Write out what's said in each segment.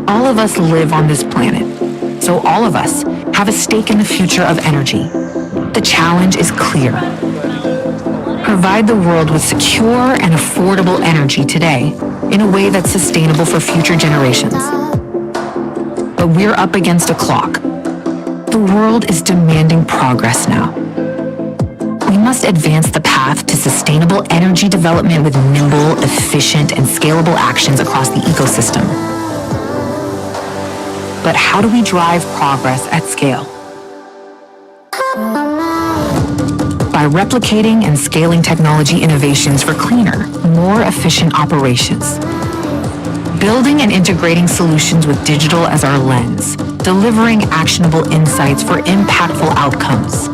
All of us live on this planet, so all of us have a stake in the future of energy. The challenge is clear. Provide the world with secure and affordable energy today in a way that's sustainable for future generations. But we're up against a clock. The world is demanding progress now. We must advance the path to sustainable energy development with nimble, efficient, and scalable actions across the ecosystem. But how do we drive progress at scale? By replicating and scaling technology innovations for cleaner, more efficient operations. Building and integrating solutions with digital as our lens, delivering actionable insights for impactful outcomes.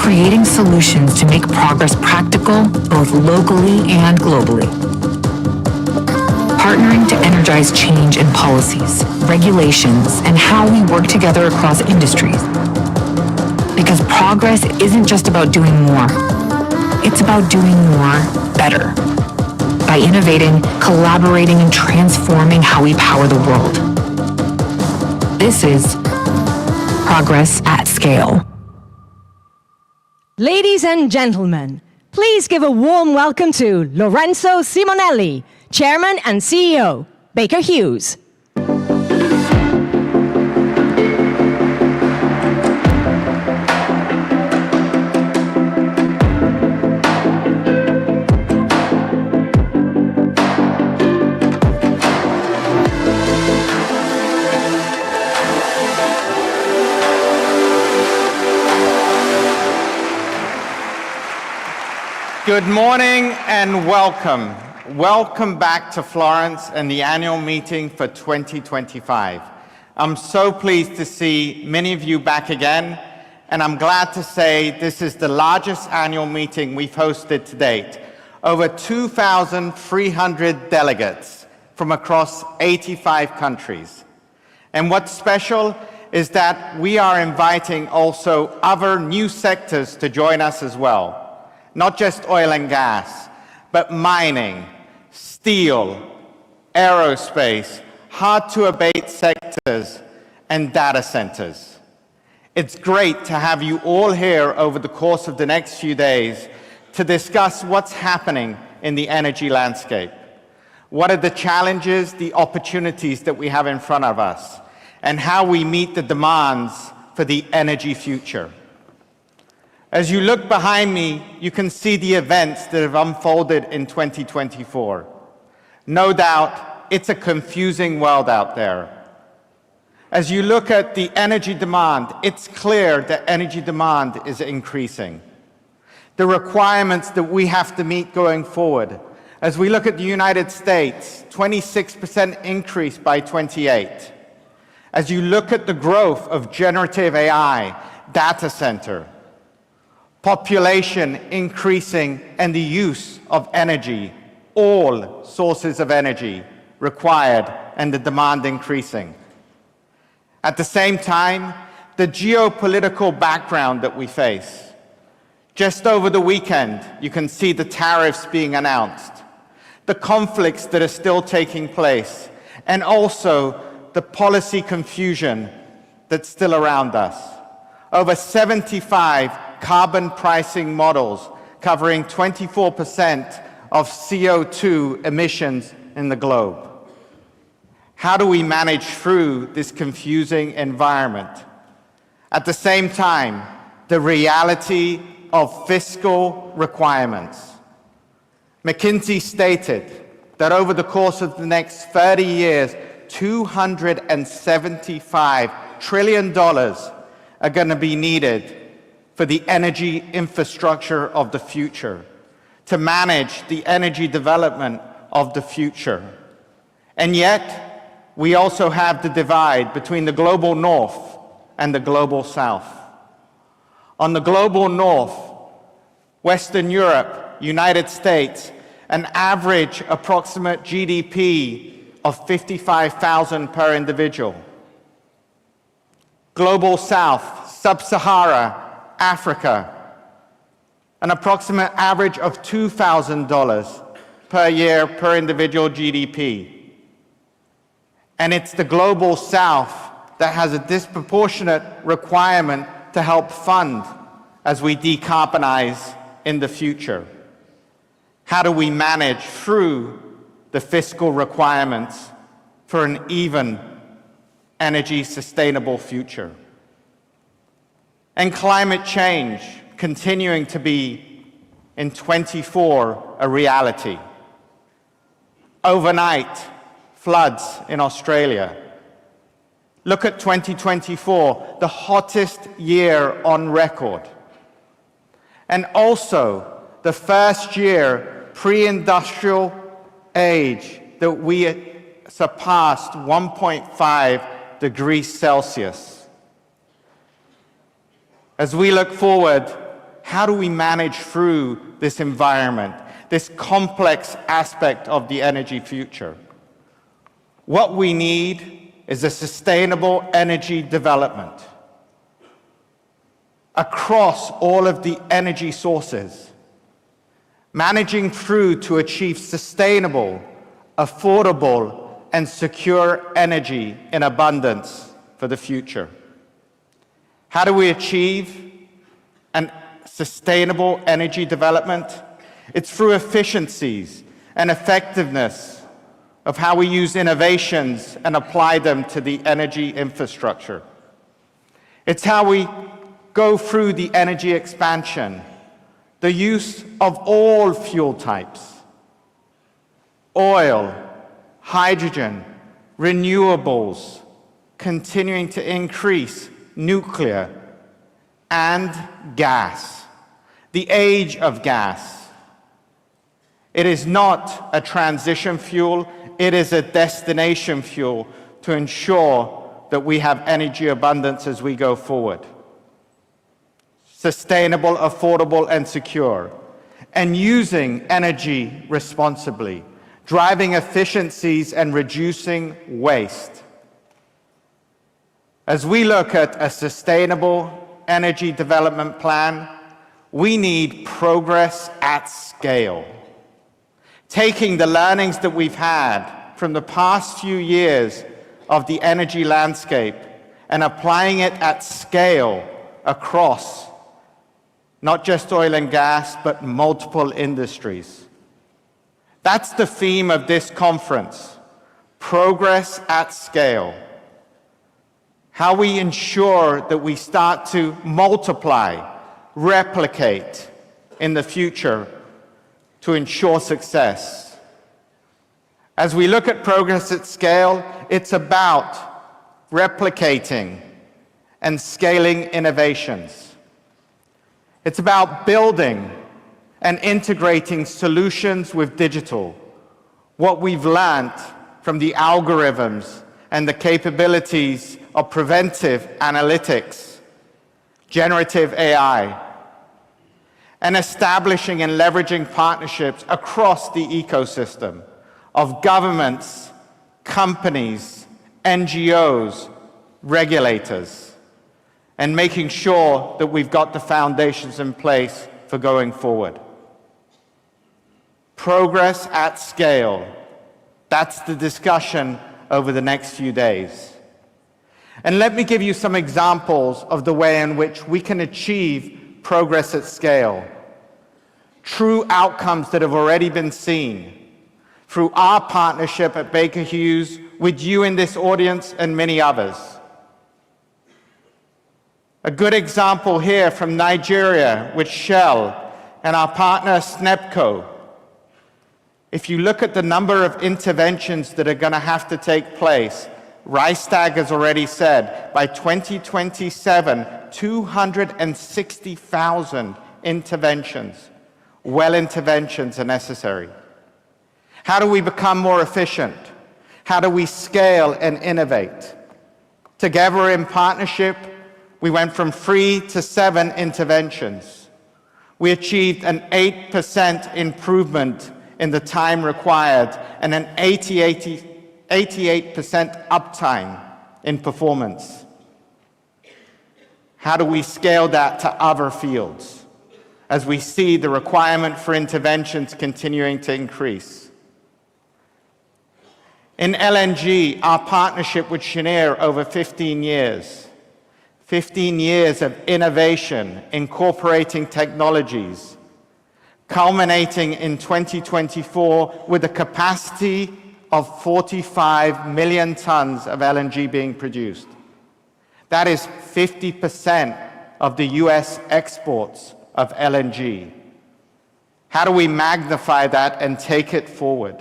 Creating solutions to make progress practical, both locally and globally. Partnering to energize change in policies, regulations, and how we work together across industries. Because progress isn't just about doing more, it's about doing more better. By innovating, collaborating, and transforming how we power the world. This is Progress at Scale. Ladies and gentlemen, please give a warm welcome to Lorenzo Simonelli, Chairman and CEO, Baker Hughes. Good morning and welcome. Welcome back to Florence and the annual meeting for 2025. I'm so pleased to see many of you back again, and I'm glad to say this is the largest annual meeting we've hosted to date. Over 2,300 delegates from across 85 countries. And what's special is that we are inviting also other new sectors to join us as well. Not just oil and gas, but mining, steel, aerospace, hard-to-abate sectors, and data centers. It's great to have you all here over the course of the next few days to discuss what's happening in the energy landscape. What are the challenges, the opportunities that we have in front of us, and how we meet the demands for the energy future. As you look behind me, you can see the events that have unfolded in 2024. No doubt, it's a confusing world out there. As you look at the energy demand, it's clear that energy demand is increasing. The requirements that we have to meet going forward, as we look at the United States, 26% increase by 28. As you look at the growth of generative AI, data center, population increasing, and the use of energy, all sources of energy required and the demand increasing. At the same time, the geopolitical background that we face. Just over the weekend, you can see the tariffs being announced, the conflicts that are still taking place, and also the policy confusion that's still around us. Over 75 carbon pricing models covering 24% of CO2 emissions in the globe. How do we manage through this confusing environment? At the same time, the reality of fiscal requirements. McKinsey stated that over the course of the next 30 years, $275 trillion are going to be needed for the energy infrastructure of the future, to manage the energy development of the future. And yet, we also have the divide between the global north and the global south. On the global north, Western Europe, United States, an average approximate GDP of $55,000 per individual. Global south, Sub-Sahara, Africa, an approximate average of $2,000 per year per individual GDP. And it's the global south that has a disproportionate requirement to help fund as we decarbonize in the future. How do we manage through the fiscal requirements for an even energy sustainable future? And climate change continuing to be in 24 a reality. Overnight, floods in Australia. Look at 2024, the hottest year on record. And also the first year pre-industrial age that we surpassed 1.5 degrees Celsius. As we look forward, how do we manage through this environment, this complex aspect of the energy future? What we need is a sustainable energy development across all of the energy sources, managing through to achieve sustainable, affordable, and secure energy in abundance for the future. How do we achieve a sustainable energy development? It's through efficiencies and effectiveness of how we use innovations and apply them to the energy infrastructure. It's how we go through the energy expansion, the use of all fuel types, oil, hydrogen, renewables, continuing to increase nuclear, and gas, the age of gas. It is not a transition fuel, it is a destination fuel to ensure that we have energy abundance as we go forward. Sustainable, affordable, and secure, and using energy responsibly, driving efficiencies and reducing waste. As we look at a sustainable energy development plan, we need progress at scale. Taking the learnings that we've had from the past few years of the energy landscape and applying it at scale across not just oil and gas, but multiple industries. That's the theme of this conference, progress at scale. How we ensure that we start to multiply, replicate in the future to ensure success. As we look at progress at scale, it's about replicating and scaling innovations. It's about building and integrating solutions with digital, what we've learned from the algorithms and the capabilities of preventive analytics, generative AI, and establishing and leveraging partnerships across the ecosystem of governments, companies, NGOs, regulators, and making sure that we've got the foundations in place for going forward. Progress at scale. That's the discussion over the next few days. And let me give you some examples of the way in which we can achieve progress at scale. True outcomes that have already been seen through our partnership at Baker Hughes with you in this audience and many others. A good example here from Nigeria with Shell and our partner SNEPCO. If you look at the number of interventions that are going to have to take place, Rystad has already said, by 2027, 260,000 interventions, well interventions are necessary. How do we become more efficient? How do we scale and innovate? Together in partnership, we went from 3 to 7 interventions. We achieved an 8% improvement in the time required and an 88% uptime in performance. How do we scale that to other fields as we see the requirement for interventions continuing to increase? In LNG, our partnership with Cheniere over 15 years. 15 years of innovation, incorporating technologies, culminating in 2024 with a capacity of 45 million tons of LNG being produced. That is 50% of the US exports of LNG. How do we magnify that and take it forward?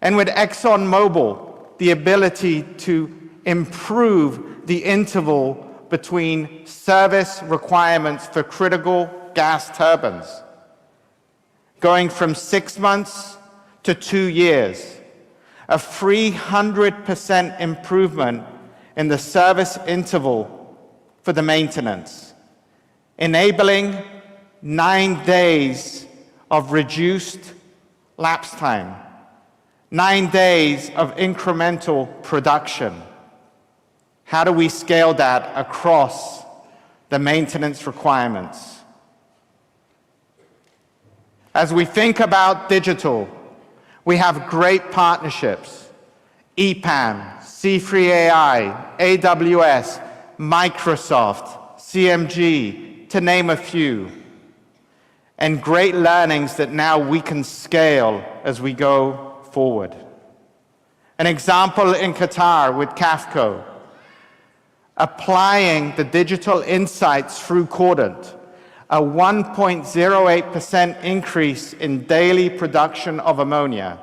And with ExxonMobil, the ability to improve the interval between service requirements for critical gas turbines, going from 6 months to 2 years, a 300% improvement in the service interval for the maintenance, enabling 9 days of reduced lapse time, 9 days of incremental production. How do we scale that across the maintenance requirements? As we think about digital, we have great partnerships: EPAM, C3AI, AWS, Microsoft, CMG, to name a few, and great learnings that now we can scale as we go forward. An example in Qatar with CAFCO, applying the digital insights through Cordant, a 1.08% increase in daily production of ammonia.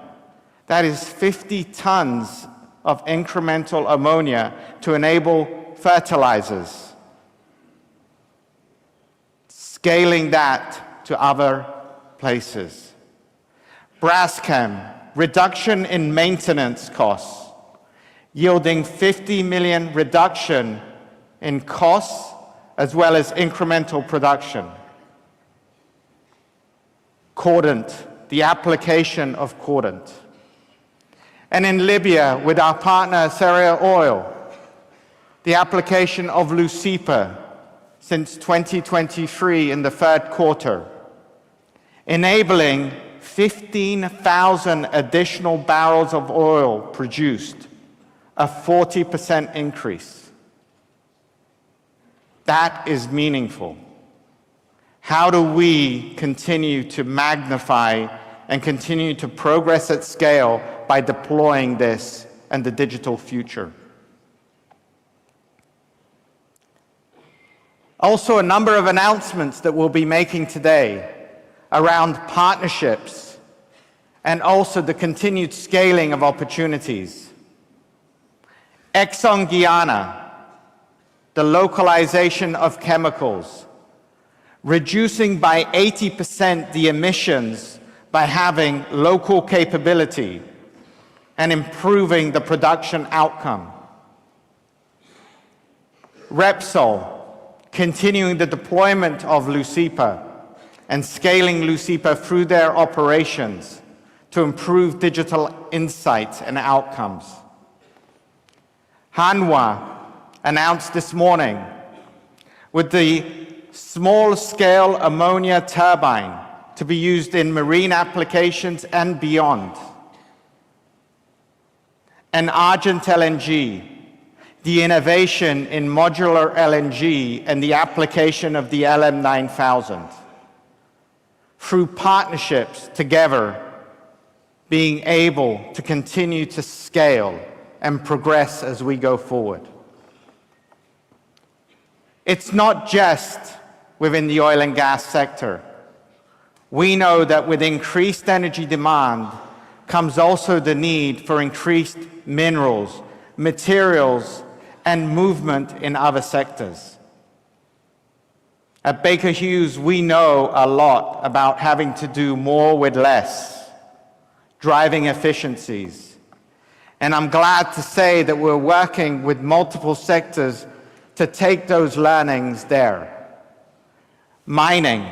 That is 50 tons of incremental ammonia to enable fertilizers. Scaling that to other places. Braskem, reduction in maintenance costs, yielding 50 million reduction in costs as well as incremental production. Cordant, the application of Cordant. And in Libya, with our partner Syria Oil, the application of Lucipa since 2023 in the third quarter, enabling 15,000 additional barrels of oil produced, a 40% increase. That is meaningful. How do we continue to magnify and continue to progress at scale by deploying this and the digital future? Also, a number of announcements that we'll be making today around partnerships and also the continued scaling of opportunities. Exxon Guyana, the localization of chemicals, reducing by 80% the emissions by having local capability and improving the production outcome. Repsol, continuing the deployment of Lucipa and scaling Lucipa through their operations to improve digital insights and outcomes. Hanwha, announced this morning with the small-scale ammonia turbine to be used in marine applications and beyond. And Argent LNG, the innovation in modular LNG and the application of the LM9000. Through partnerships together, being able to continue to scale and progress as we go forward. It's not just within the oil and gas sector. We know that with increased energy demand comes also the need for increased minerals, materials, and movement in other sectors. At Baker Hughes, we know a lot about having to do more with less, driving efficiencies. And I'm glad to say that we're working with multiple sectors to take those learnings there. Mining.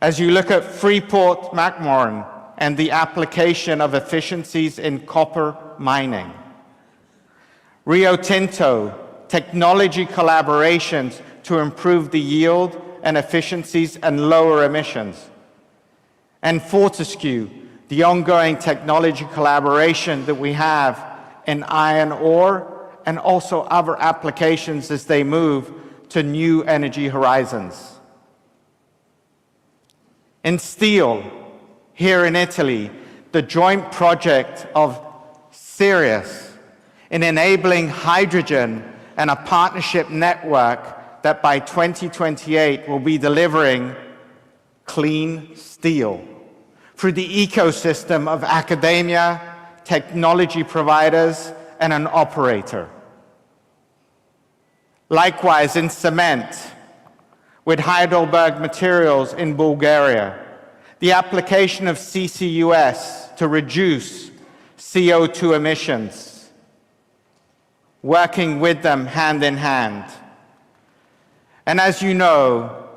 As you look at Freeport-McMoRan and the application of efficiencies in copper mining. Rio Tinto, technology collaborations to improve the yield and efficiencies and lower emissions. And Fortescue, the ongoing technology collaboration that we have in iron ore, and also other applications as they move to new energy horizons. In steel, here in Italy, the joint project of Sirius in enabling hydrogen and a partnership network that by 2028 will be delivering clean steel through the ecosystem of academia, technology providers, and an operator. Likewise, in cement, with Heidelberg Materials in Bulgaria, the application of CCUS to reduce CO2 emissions, working with them hand in hand. And as you know,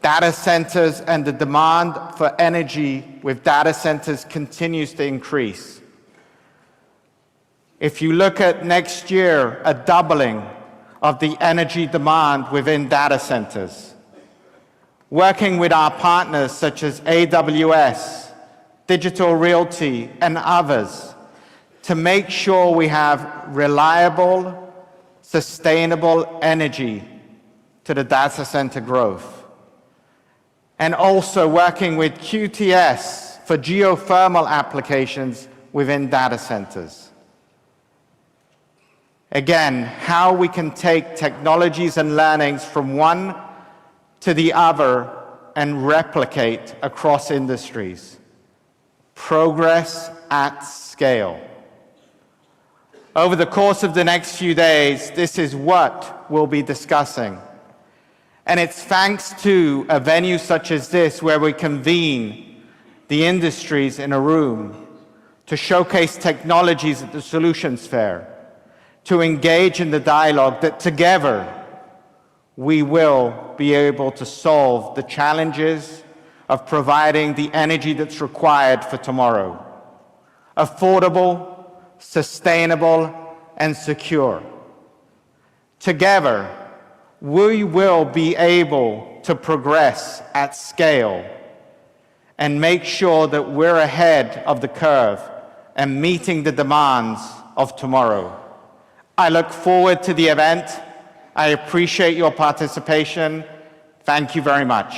data centers and the demand for energy with data centers continues to increase. If you look at next year, a doubling of the energy demand within data centers, working with our partners such as AWS, Digital Realty, and others to make sure we have reliable, sustainable energy to the data center growth. And also working with QTS for geothermal applications within data centers. Again, how we can take technologies and learnings from one to the other and replicate across industries. Progress at scale. Over the course of the next few days, this is what we'll be discussing. And it's thanks to a venue such as this where we convene the industries in a room to showcase technologies at the Solutions Fair, to engage in the dialogue that together we will be able to solve the challenges of providing the energy that's required for tomorrow. Affordable, sustainable, and secure. Together, we will be able to progress at scale and make sure that we're ahead of the curve and meeting the demands of tomorrow. I look forward to the event. I appreciate your participation. Thank you very much.